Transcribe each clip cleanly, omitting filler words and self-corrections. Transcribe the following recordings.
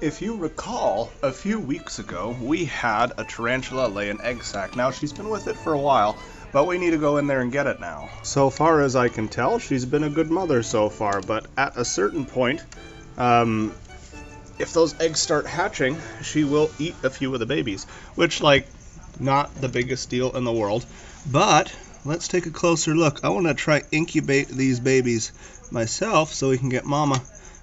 If you recall, a few weeks ago, we had a tarantula lay an egg sac. Now, she's been with it for a while, but we need to go in there and get it now. So far as I can tell, she's been a good mother so far, but at a certain point, if those eggs start hatching, she will eat a few of the babies, which, not the biggest deal in the world. But let's take a closer look. I want to try incubate these babies myself so we can get Mama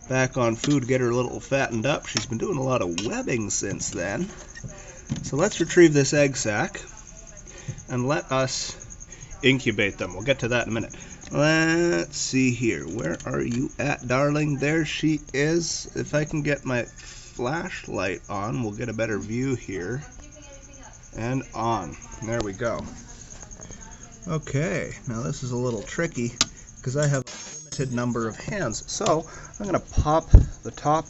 back on food, get her a little fattened up. She's been doing a lot of webbing since then. So let's retrieve this egg sac and let us incubate them. We'll get to that in a minute. Let's see here. Where are you at, darling? There she is. If I can get my flashlight on, we'll get a better view here. And on. There we go. Okay, now this is a little tricky because I have a limited number of hands. So I'm going to pop the top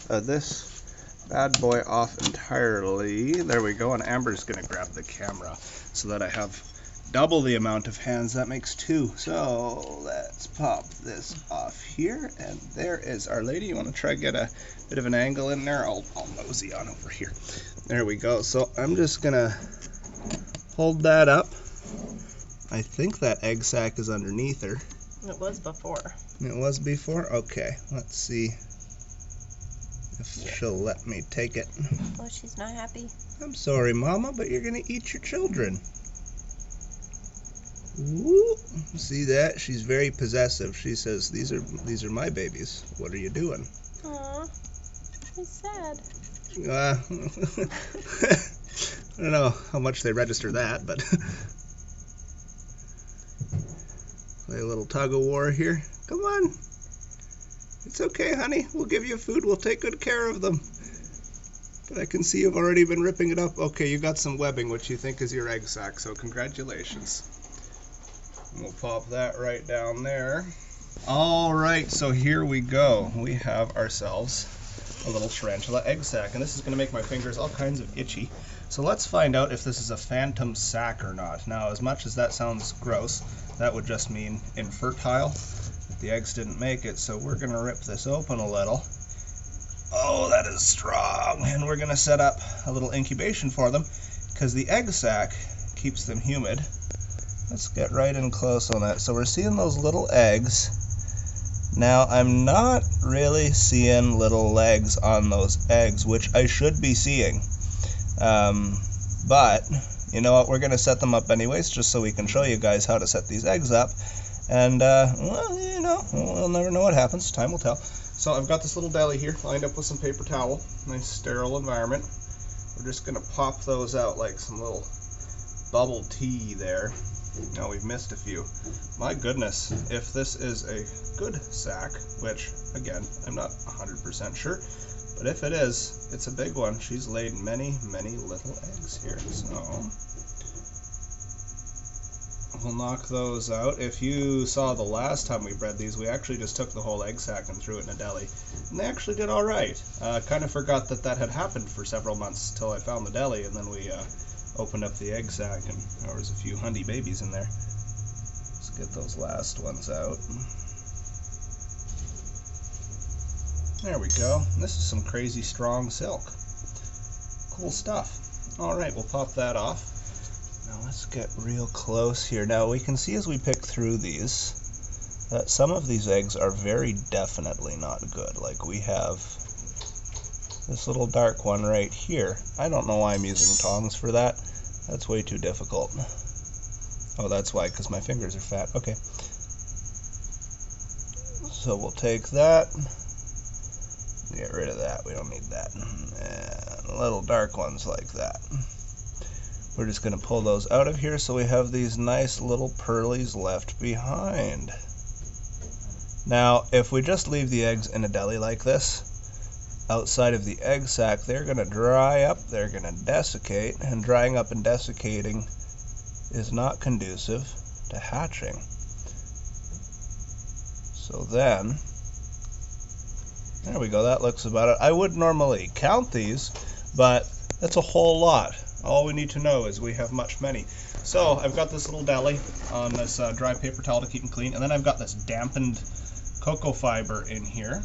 of this bad boy off entirely. There we go, and Amber's going to grab the camera so that I have double the amount of hands. That makes two. So let's pop this off here, and there is our lady. You want to try to get a bit of an angle in there? I'll mosey on over here. There we go. So I'm just going to hold that up. I think that egg sac is underneath her. It was before. It was before? Okay, let's see if she'll let me take it. Oh, she's not happy. I'm sorry, Mama, but you're going to eat your children. Woo. See that? She's very possessive. She says, these are my babies. What are you doing? Aw, she's sad. I don't know how much they register that, but play a little tug of war here. Come on. It's okay, honey. We'll give you food. We'll take good care of them. But I can see you've already been ripping it up. Okay, you got some webbing, which you think is your egg sac, so congratulations. We'll pop that right down there. All right, so here we go. We have ourselves a little tarantula egg sac, and this is going to make my fingers all kinds of itchy. So let's find out if this is a phantom sac or not. Now, as much as that sounds gross, that would just mean infertile. The eggs didn't make it, so we're going to rip this open a little. Oh, that is strong. And we're going to set up a little incubation for them because the egg sac keeps them humid. Let's get right in close on that. So we're seeing those little eggs. Now, I'm not really seeing little legs on those eggs, which I should be seeing. But, you know what, we're going to set them up anyways, just so we can show you guys how to set these eggs up. And, well, you know, we'll never know what happens. Time will tell. So I've got this little deli here, lined up with some paper towel. Nice sterile environment. We're just going to pop those out like some little bubble tea there. Now we've missed a few. My goodness, if this is a good sac, which, again, I'm not 100% sure, but if it is, it's a big one. She's laid many, many little eggs here, so we'll knock those out. If you saw the last time we bred these, we actually just took the whole egg sac and threw it in a deli, and they actually did all right. Kind of forgot that that had happened for several months till I found the deli, and then we opened up the egg sac, and there was a few hundy babies in there. Let's get those last ones out. There we go. This is some crazy strong silk. Cool stuff. Alright, we'll pop that off. Now let's get real close here. Now we can see as we pick through these that some of these eggs are very definitely not good. Like we have this little dark one right here. I don't know why I'm using tongs for that. That's way too difficult. Oh, that's why, because my fingers are fat. Okay. So we'll take that. Get rid of that. We don't need that. And little dark ones like that. We're just going to pull those out of here so we have these nice little pearlies left behind. Now, if we just leave the eggs in a deli like this, outside of the egg sac, they're going to dry up, they're going to desiccate, and drying up and desiccating is not conducive to hatching. So then, there we go, that looks about it. I would normally count these, but that's a whole lot. All we need to know is we have many. So I've got this little deli on this dry paper towel to keep them clean, and then I've got this dampened cocoa fiber in here.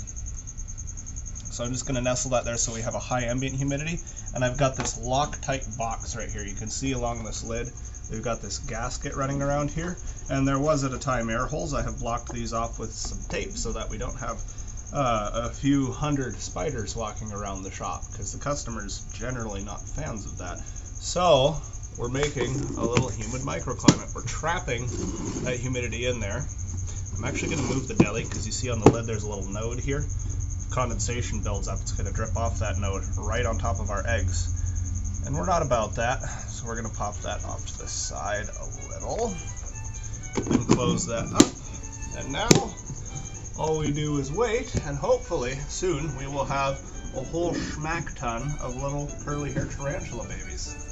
So I'm just going to nestle that there so we have a high ambient humidity. And I've got this Loctite box right here. You can see along this lid, we've got this gasket running around here. And there was at a time air holes. I have blocked these off with some tape so that we don't have a few hundred spiders walking around the shop, because the customer's generally not fans of that. So we're making a little humid microclimate. We're trapping that humidity in there. I'm actually going to move the deli because you see on the lid there's a little node here. If condensation builds up, it's going to drip off that node right on top of our eggs. And we're not about that, so we're going to pop that off to the side a little. And close that up. And now all we do is wait, and hopefully soon we will have a whole schmack ton of little curly-haired tarantula babies.